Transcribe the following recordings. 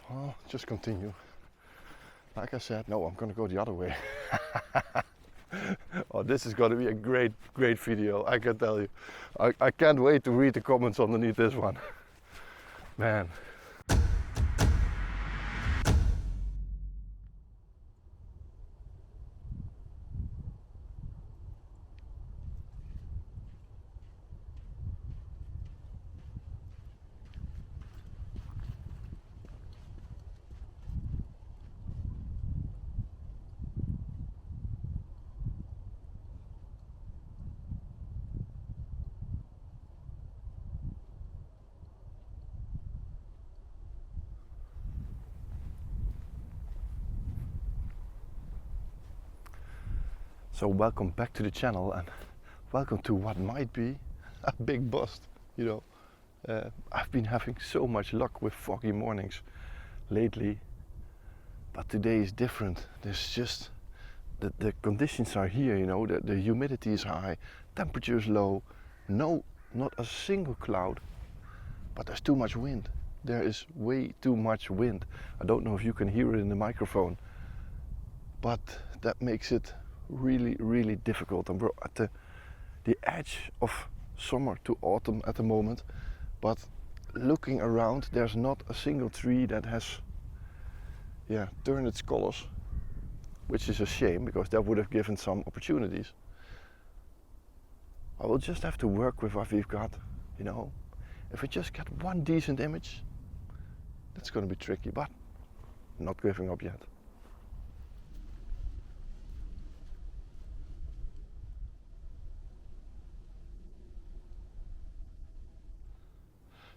Well, just continue. Like I said, no, I'm gonna go the other way. Oh, this is gonna be a great video, I can tell you. I can't wait to read the comments underneath this one. Man. So welcome back to the channel and welcome to what might be a big bust, you know. I've been having so much luck with foggy mornings lately, but today is different. There's just, the conditions are here, you know, the humidity is high, temperature is low, no, not a single cloud, but there's too much wind. There is way too much wind. I don't know if you can hear it in the microphone, but that makes it really difficult. And we're at the edge of summer to autumn at the moment, but looking around, there's not a single tree that has turned its colors, which is a shame because that would have given some opportunities. I will just have to work with what we've got, you know. If we just get one decent image, that's going to be tricky, but I'm not giving up yet.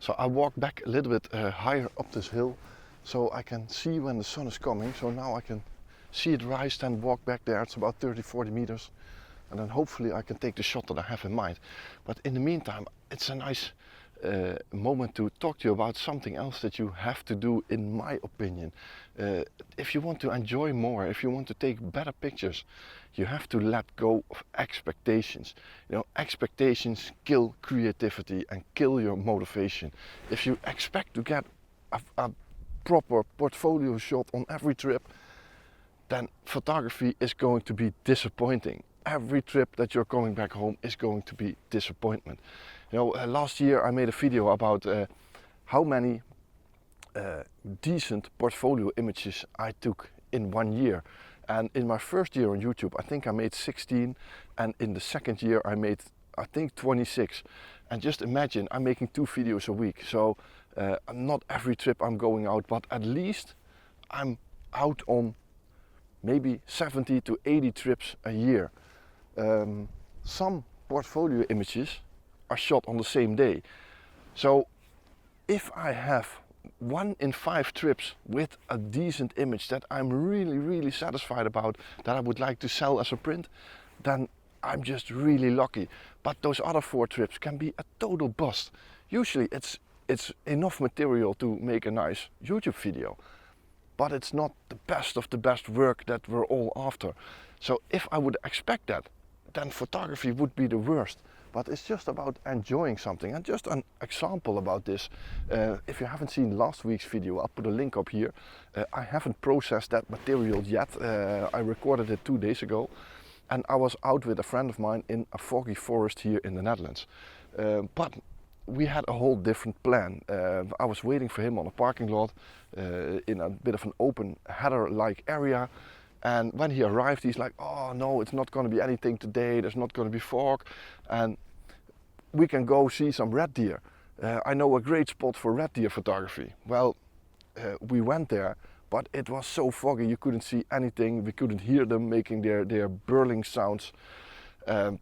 So I walk back a little bit higher up this hill so I can see when the sun is coming. So now I can see it rise and walk back there. It's about 30-40 meters. And then hopefully I can take the shot that I have in mind. But in the meantime, it's a nice moment to talk to you about something else that you have to do, in my opinion. If you want to enjoy more, if you want to take better pictures, you have to let go of expectations. You know, expectations kill creativity and kill your motivation. If you expect to get a proper portfolio shot on every trip, then photography is going to be disappointing. Every trip that you're coming back home is going to be disappointment. You know, last year I made a video about how many decent portfolio images I took in 1 year. And in my first year on YouTube, I think I made 16, and in the second year I made, I think, 26. And just imagine, I'm making 2 videos a week. So not every trip I'm going out, but at least I'm out on maybe 70 to 80 trips a year. Some portfolio images are shot on the same day. So if I have 1 in 5 trips with a decent image that I'm really satisfied about, that I would like to sell as a print, then I'm just really lucky. But those other 4 trips can be a total bust. Usually it's enough material to make a nice YouTube video, but it's not the best of the best work that we're all after. So if I would expect that, then photography would be the worst. But it's just about enjoying something. And just an example about this, if you haven't seen last week's video, I'll put a link up here. I haven't processed that material yet. I recorded it 2 days ago, and I was out with a friend of mine in a foggy forest here in the Netherlands. But we had a whole different plan. I was waiting for him on a parking lot in a bit of an open header-like area. And when he arrived, he's like, oh no, it's not going to be anything today, there's not going to be fog, and we can go see some red deer. I know a great spot for red deer photography. Well, we went there, but it was so foggy, you couldn't see anything, we couldn't hear them making their burling sounds. And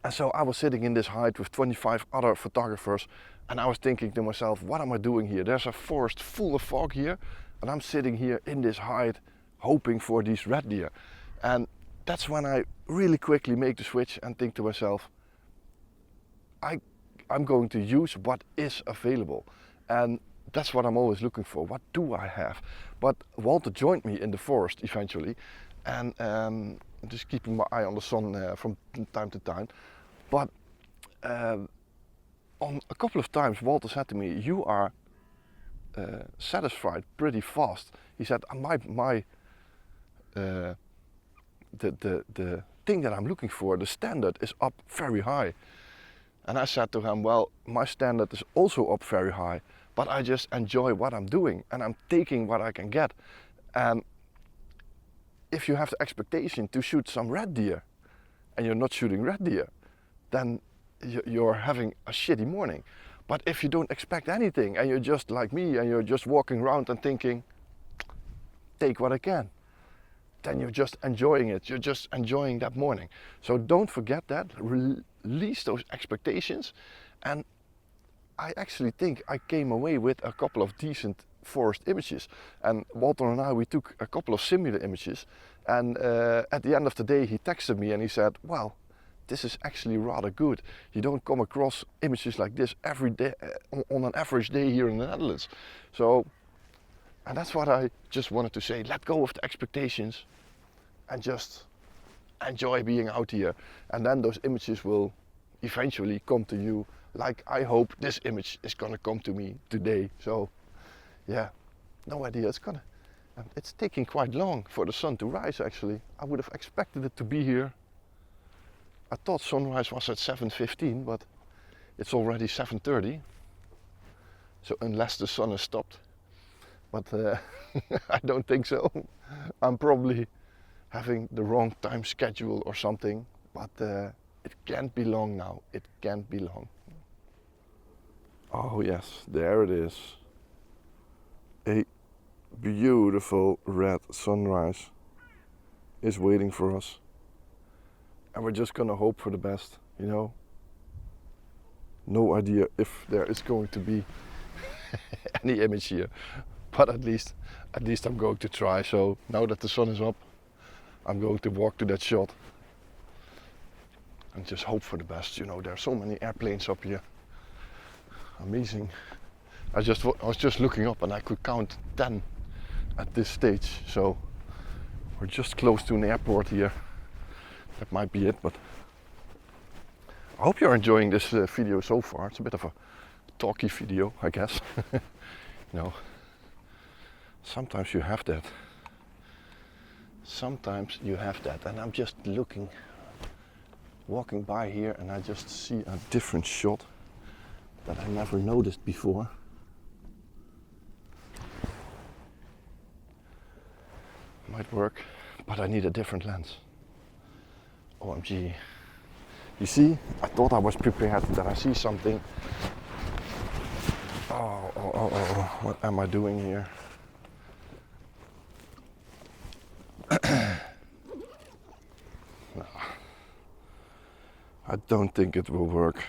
so I was sitting in this height with 25 other photographers, and I was thinking to myself, what am I doing here? There's a forest full of fog here, and I'm sitting here in this height hoping for these red deer. And that's when I really quickly make the switch and think to myself, I'm going to use what is available. And that's what I'm always looking for. What do I have? But Walter joined me in the forest eventually, and just keeping my eye on the sun from time to time. But on a couple of times Walter said to me, you are satisfied pretty fast. He said, the thing that I'm looking for, the standard is up very high. And I said to him, well, my standard is also up very high, but I just enjoy what I'm doing and I'm taking what I can get. And if you have the expectation to shoot some red deer and you're not shooting red deer, then you're having a shitty morning. But if you don't expect anything and you're just like me and you're just walking around and thinking, take what I can, then you're just enjoying it. You're just enjoying that morning. So don't forget that, release those expectations. And I actually think I came away with a couple of decent forest images. And Walter and I, we took a couple of similar images. And at the end of the day, he texted me and he said, well, this is actually rather good. You don't come across images like this every day, on an average day here in the Netherlands. So, and that's what I just wanted to say. Let go of the expectations and just enjoy being out here. And then those images will eventually come to you, like I hope this image is gonna come to me today. So yeah, no idea. It's taking quite long for the sun to rise actually. I would have expected it to be here. I thought sunrise was at 7:15, but it's already 7:30. So unless the sun has stopped. But I don't think so. I'm probably having the wrong time schedule or something. But it can't be long now. It can't be long. Oh yes, there it is. A beautiful red sunrise is waiting for us. And we're just gonna hope for the best, you know. No idea if there is going to be any image here. But at least I'm going to try. So now that the sun is up, I'm going to walk to that shot and just hope for the best. You know, there are so many airplanes up here. Amazing. I was just looking up and I could count 10 at this stage. So we're just close to an airport here. That might be it, but I hope you're enjoying this video so far. It's a bit of a talky video, I guess. You know, sometimes you have that. Sometimes you have that, and I'm just walking by here, and I just see a different shot that I never noticed before. Might work, but I need a different lens. OMG. You see, I thought I was prepared that I see something. Oh, what am I doing here? No. I don't think it will work.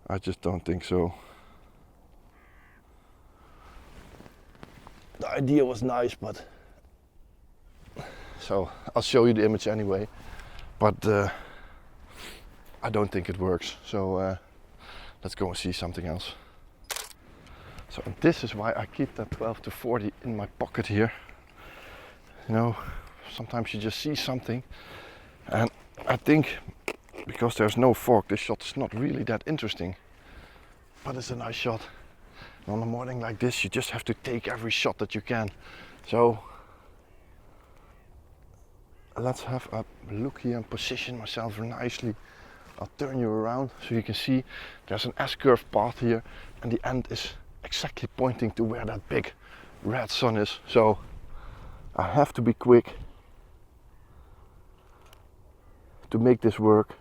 I just don't think so. The idea was nice, but so I'll show you the image anyway, but I don't think it works. So let's go and see something else. So this is why I keep that 12 to 40 in my pocket here. You know, sometimes you just see something, and I think because there's no fog, this shot is not really that interesting, but it's a nice shot. And on a morning like this, you just have to take every shot that you can. So let's have a look here and position myself nicely. I'll turn you around so you can see there's an S-curve path here, and the end is exactly pointing to where that big red sun is. So I have to be quick to make this work.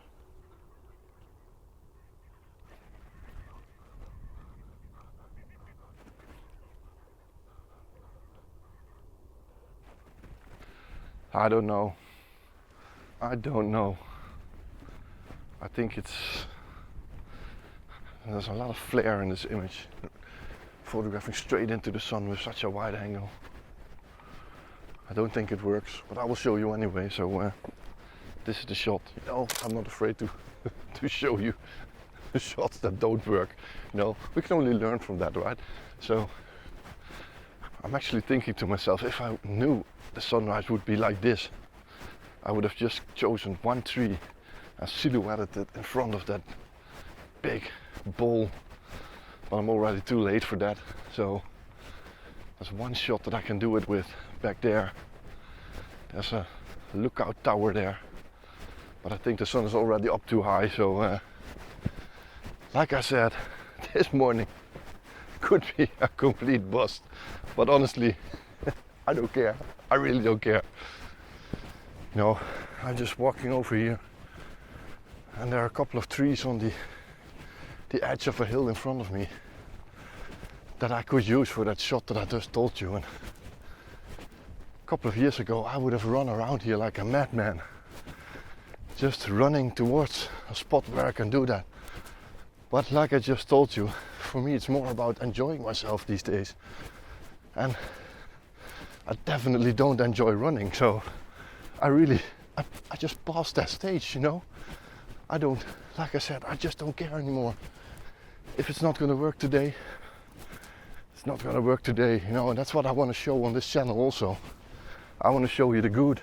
I don't know. I think there's a lot of flare in this image. Photographing straight into the sun with such a wide angle. I don't think it works, but I will show you anyway. So this is the shot. You know, I'm not afraid to to show you the shots that don't work. You know, we can only learn from that, right? So I'm actually thinking to myself, if I knew the sunrise would be like this, I would have just chosen one tree and silhouetted it in front of that big ball but I'm already too late for that. So there's one shot that I can do it with back there. There's a lookout tower there, but I think the sun is already up too high. So like I said, this morning could be a complete bust, but honestly I don't care. I really don't care. You know, I'm just walking over here and there are a couple of trees on the edge of a hill in front of me that I could use for that shot that I just told you. And a couple of years ago I would have run around here like a madman, just running towards a spot where I can do that. But like I just told you, for me it's more about enjoying myself these days, and I definitely don't enjoy running. So I just passed that stage, you know. I don't, like I said, I just don't care anymore. If it's not gonna work today, it's not gonna work today, you know. And that's what I want to show on this channel also. I want to show you the good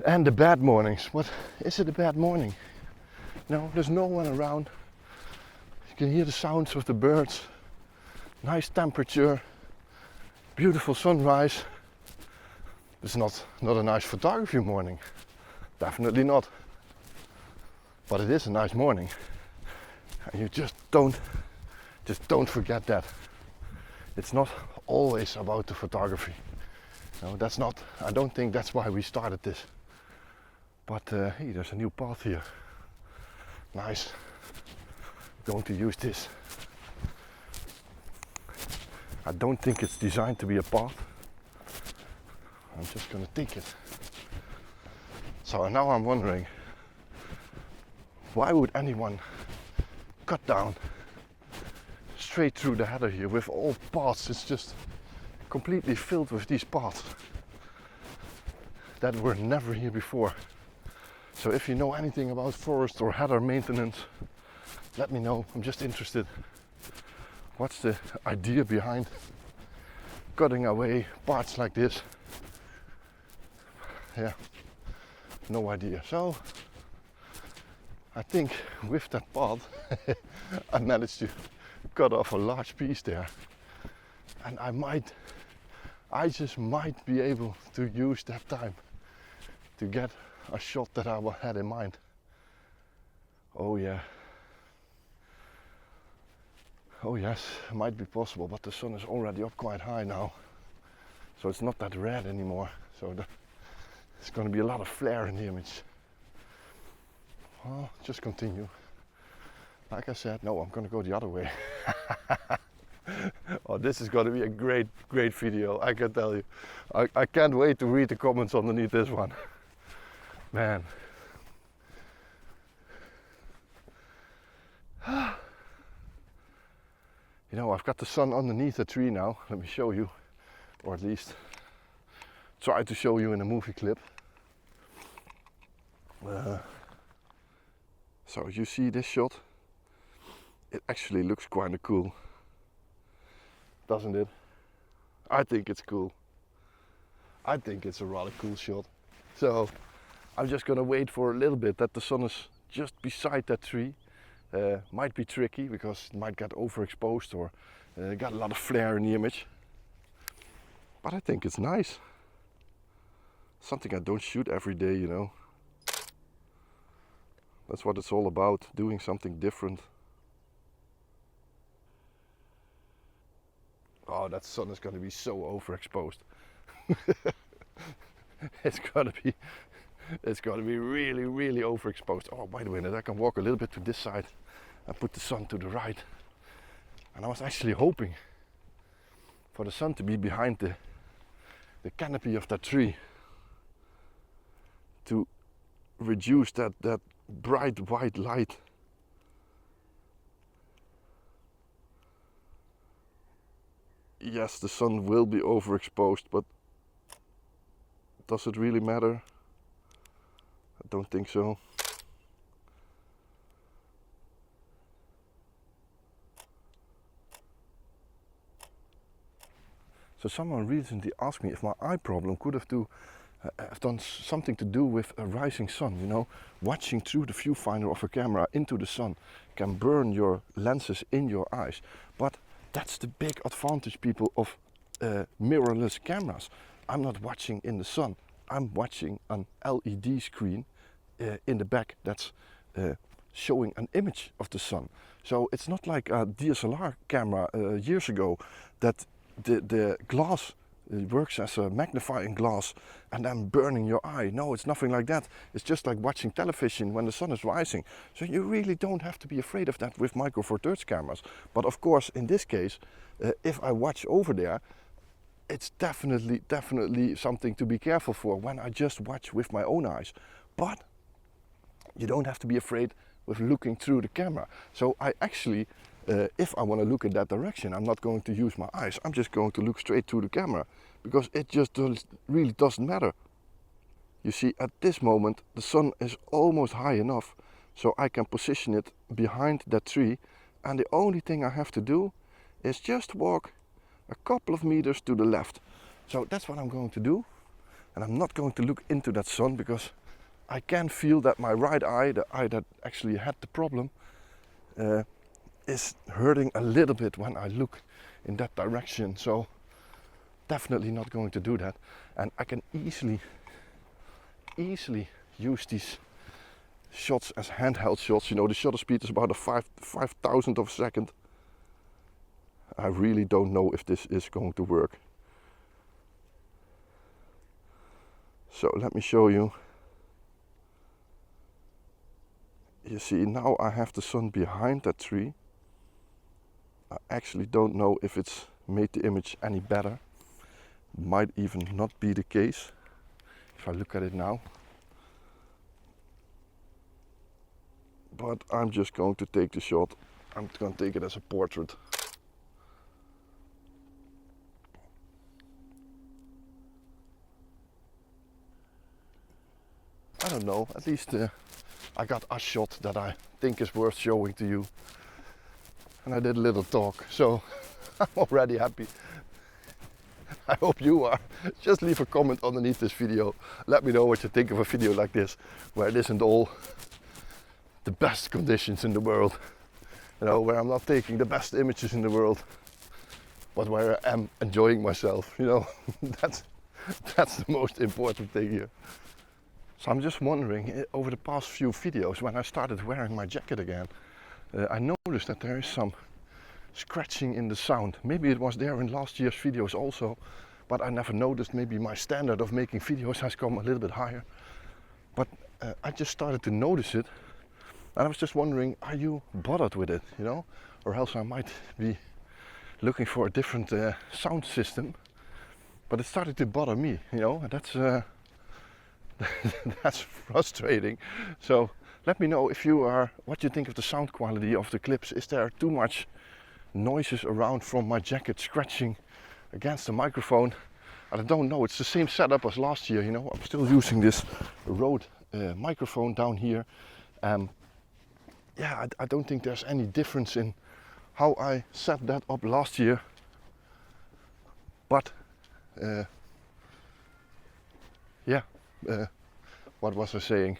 and the bad mornings. What is it, a bad morning? No, there's no one around. You can hear the sounds of the birds, nice temperature, beautiful sunrise. It's not a nice photography morning, definitely not. But it is a nice morning, and you just don't forget that. It's not always about the photography. No, that's not. I don't think that's why we started this. But hey, there's a new path here. Nice. I'm going to use this. I don't think it's designed to be a path. I'm just gonna take it. So now I'm wondering, why would anyone cut down straight through the header here with all paths? It's just completely filled with these paths that were never here before. So if you know anything about forest or header maintenance, let me know. I'm just interested. What's the idea behind cutting away parts like this? Yeah, no idea. So I think with that path I managed to cut off a large piece there, and I just might be able to use that time to get a shot that I had in mind. Oh yeah. Oh yes, it might be possible, but the sun is already up quite high now, so it's not that red anymore. So there's going to be a lot of flare in the image. Well, just continue. Like I said, no, I'm going to go the other way. Oh, this is going to be a great video, I can tell you. I can't wait to read the comments underneath this one. Man. You know, I've got the sun underneath the tree now. Let me show you, or at least try to show you in a movie clip. So you see this shot? It actually looks kind of cool, doesn't it? I think it's cool. I think it's a rather cool shot. So I'm just gonna wait for a little bit that the sun is just beside that tree. Might be tricky because it might get overexposed or got a lot of flare in the image. But I think it's nice. Something I don't shoot every day, you know. That's what it's all about, doing something different. Oh, that sun is going to be so overexposed. It's going to be really overexposed. Oh, by the way, I can walk a little bit to this side and put the sun to the right. And I was actually hoping for the sun to be behind the canopy of that tree to reduce that bright white light. Yes, the sun will be overexposed, but does it really matter? I don't think so. So someone recently asked me if my eye problem could have to have done something to do with a rising sun, you know. Watching through the viewfinder of a camera into the sun can burn your lenses in your eyes. But that's the big advantage, people, of mirrorless cameras. I'm not watching in the sun. I'm watching an LED screen in the back that's showing an image of the sun. So it's not like a DSLR camera years ago that the glass works as a magnifying glass and then burning your eye. No, it's nothing like that. It's just like watching television when the sun is rising. So you really don't have to be afraid of that with Micro Four Thirds cameras. But of course, in this case, if I watch over there, it's definitely something to be careful for when I just watch with my own eyes. But you don't have to be afraid with looking through the camera. So I actually, if I want to look in that direction, I'm not going to use my eyes. I'm just going to look straight through the camera, because it just really doesn't matter. You see, at this moment the sun is almost high enough so I can position it behind that tree, and the only thing I have to do is just walk a couple of meters to the left. So that's what I'm going to do, and I'm not going to look into that sun, because I can feel that my right eye, the eye that actually had the problem, is hurting a little bit when I look in that direction. So definitely not going to do that. And I can easily use these shots as handheld shots. You know, the shutter speed is about a 5,000th of a second. I really don't know if this is going to work. So let me show you. You see, now I have the sun behind that tree. I actually don't know if it's made the image any better. Might even not be the case if I look at it now. But I'm just going to take the shot. I'm going to take it as a portrait. I don't know, at least I got a shot that I think is worth showing to you. And I did a little talk, so I'm already happy. I hope you are. Just leave a comment underneath this video. Let me know what you think of a video like this, where it isn't all the best conditions in the world. You know, where I'm not taking the best images in the world, but where I am enjoying myself. You know, that's the most important thing here. So I'm just wondering, over the past few videos, when I started wearing my jacket again, I noticed that there is some scratching in the sound. Maybe it was there in last year's videos also, but I never noticed. Maybe my standard of making videos has come a little bit higher. But I just started to notice it, and I was just wondering, are you bothered with it, you know? Or else I might be looking for a different sound system. But it started to bother me, you know, and that's that's frustrating. So let me know if you are, what you think of the sound quality of the clips. Is there too much noises around from my jacket scratching against the microphone? I don't know, it's the same setup as last year, you know. I'm still using this Rode microphone down here. Yeah, I don't think there's any difference in how I set that up last year. But yeah, what was I saying?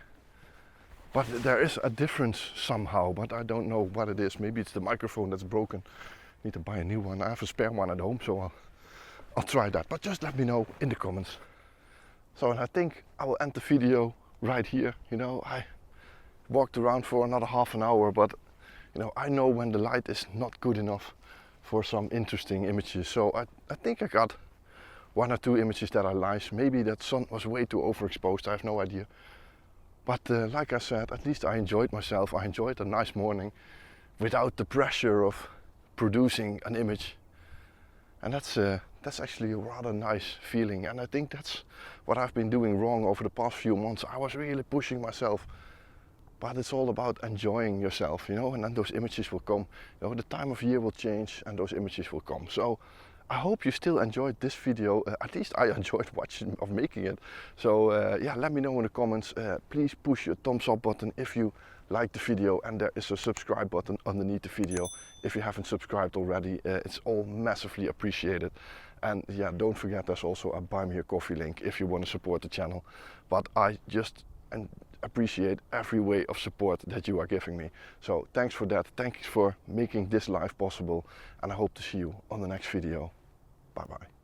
But there is a difference somehow, but I don't know what it is. Maybe it's the microphone that's broken. Need to buy a new one. I have a spare one at home, so I'll try that. But just let me know in the comments. So, and I think I will end the video right here. You know, I walked around for another half an hour, but you know, I know when the light is not good enough for some interesting images. So I think I got one or two images that I liked. Maybe that sun was way too overexposed, I have no idea. But like I said, at least I enjoyed myself. I enjoyed a nice morning without the pressure of producing an image. And that's actually a rather nice feeling. And I think that's what I've been doing wrong over the past few months. I was really pushing myself. But it's all about enjoying yourself, you know, and then those images will come. You know, the time of year will change and those images will come. So I hope you still enjoyed this video. At least I enjoyed watching or making it. So yeah, let me know in the comments. Please push your thumbs up button if you liked the video, and there is a subscribe button underneath the video if you haven't subscribed already. It's all massively appreciated. And yeah, don't forget there's also a Buy Me a Coffee link if you want to support the channel. But I just appreciate every way of support that you are giving me. So thanks for that. Thanks for making this live possible, and I hope to see you on the next video. Bye bye.